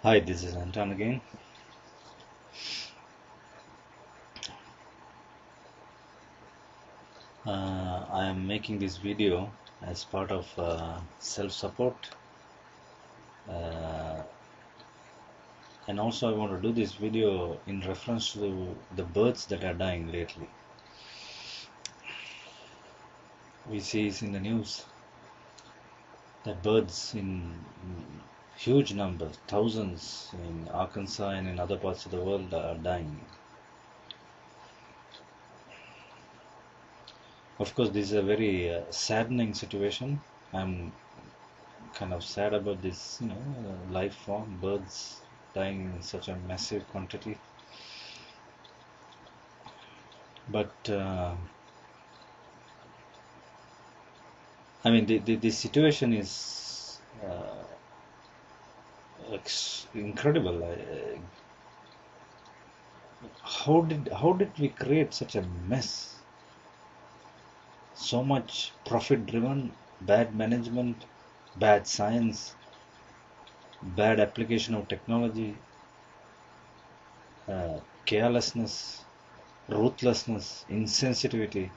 Hi, this is Anton again. I am making this video as part of self-support, uh, and also I want to do this video in reference to the birds that are dying lately. We see in the news that birds in huge numbers, thousands in Arkansas and in other parts of the world are dying. Of course, this is a very saddening situation. I'm kind of sad about this, life form, birds dying in such a massive quantity. But I mean, the situation is incredible. How did we create such a mess? So much profit-driven, bad management, bad science, bad application of technology, carelessness, ruthlessness, insensitivity,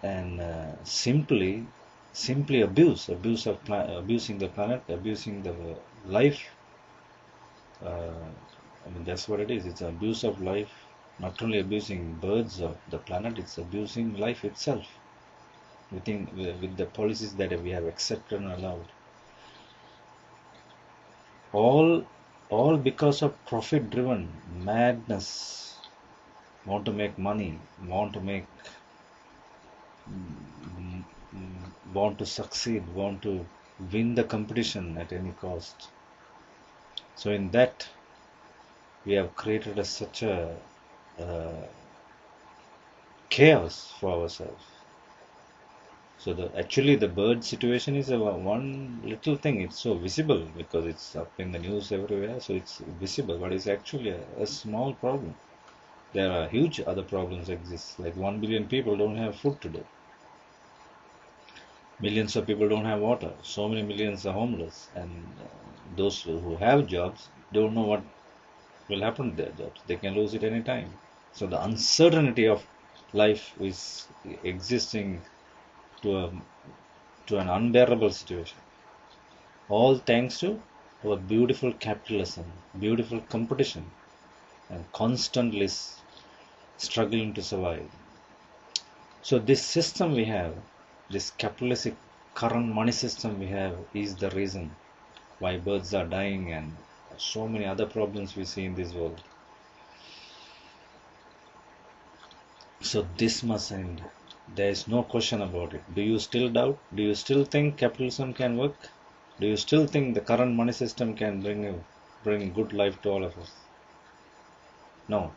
and simply abusing the planet, abusing the life. I mean, that's what it is. It's abuse of life. Not only abusing birds of the planet, it's abusing life itself with the policies that we have accepted and allowed. All because of profit-driven madness. Want to make money, want to succeed, want to win the competition at any cost. So in that, we have created such a chaos for ourselves. So actually the bird situation is one little thing. It's so visible because it's up in the news everywhere, so it's visible, but it's actually a small problem. There are huge other problems exist, like 1 billion people don't have food today. Millions of people don't have water. So many millions are homeless, and those who have jobs don't know what will happen to their jobs. They can lose it any time. So the uncertainty of life is existing to a to an unbearable situation. All thanks to our beautiful capitalism, beautiful competition, and constantly struggling to survive. So this system we have, this capitalistic current money system we have, is the reason why birds are dying and so many other problems we see in this world. So this must end. There is no question about it. Do you still doubt? Do you still think capitalism can work? Do you still think the current money system can bring good life to all of us? No.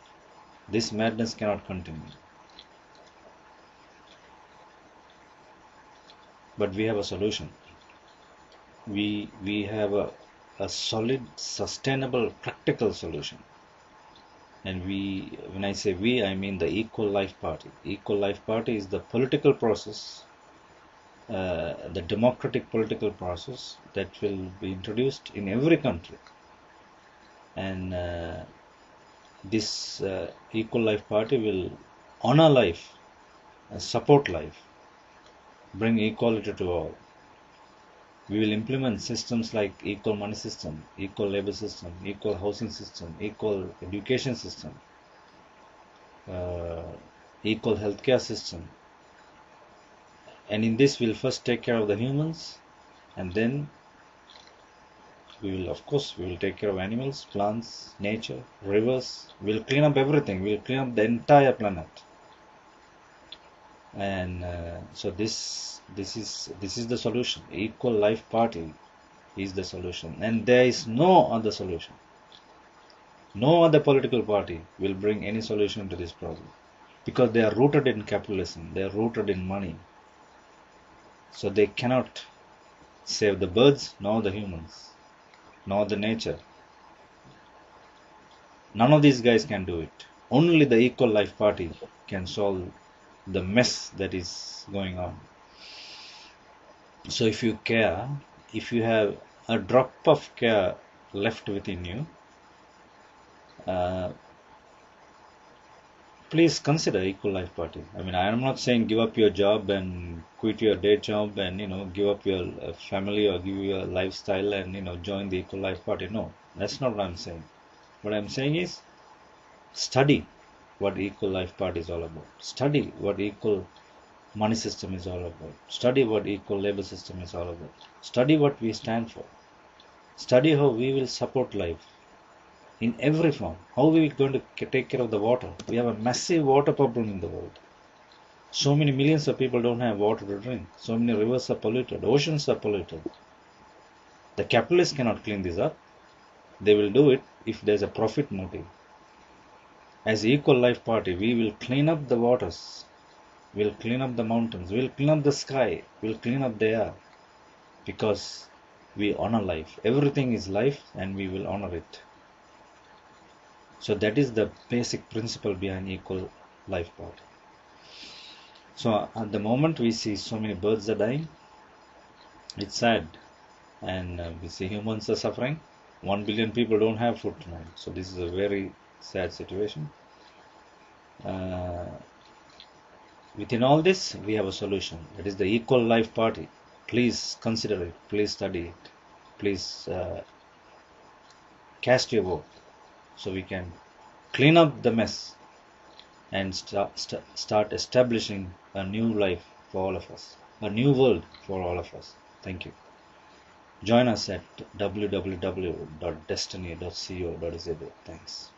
This madness cannot continue. But we have a solution. We have a solid, sustainable, practical solution. And when I say we, I mean the Equal Life Party. Equal Life Party is the political process, the democratic political process that will be introduced in every country. And this Equal Life Party will honor life, support life, bring equality to all. We will implement systems like equal money system, equal labor system, equal housing system, equal education system, uh, equal healthcare system. And in this, we'll first take care of the humans, and then we will take care of animals, plants, nature, rivers. We'll clean up everything. We'll clean up the entire planet. And so this is the solution. Equal Life Party is the solution, and there is no other solution. No other political party will bring any solution to this problem, because they are rooted in capitalism. They are rooted in money. So they cannot save the birds, nor the humans, nor the nature. None of these guys can do it. Only the Equal Life Party can solve the mess that is going on. So if you care, if you have a drop of care left within you, uh, please consider Equal Life Party. I mean, I am not saying give up your job and quit your day job and give up your family or give your lifestyle and join the Equal Life Party. No, that's not what I'm saying. What I'm saying is study what Equal Life Party is all about. Study what equal money system is all about. Study what equal labor system is all about. Study what we stand for. Study how we will support life in every form. How we are going to take care of the water. We have a massive water problem in the world. So many millions of people don't have water to drink. So many rivers are polluted. Oceans are polluted. The capitalists cannot clean this up. They will do it if there's a profit motive. As Equal Life Party, we will clean up the waters. We'll clean up the mountains. We'll clean up the sky. We'll clean up the air. Because we honor life. Everything is life and we will honor it. So that is the basic principle behind Equal Life Party. So at the moment we see so many birds are dying. It's sad. And we see humans are suffering. 1 billion people don't have food tonight. So this is a very sad situation. Within all this, we have a solution. That is the Equal Life Party. Please consider it. Please study it. Please cast your vote so we can clean up the mess and start establishing a new life for all of us, a new world for all of us. Thank you. Join us at www.destiny.co.za. Thanks.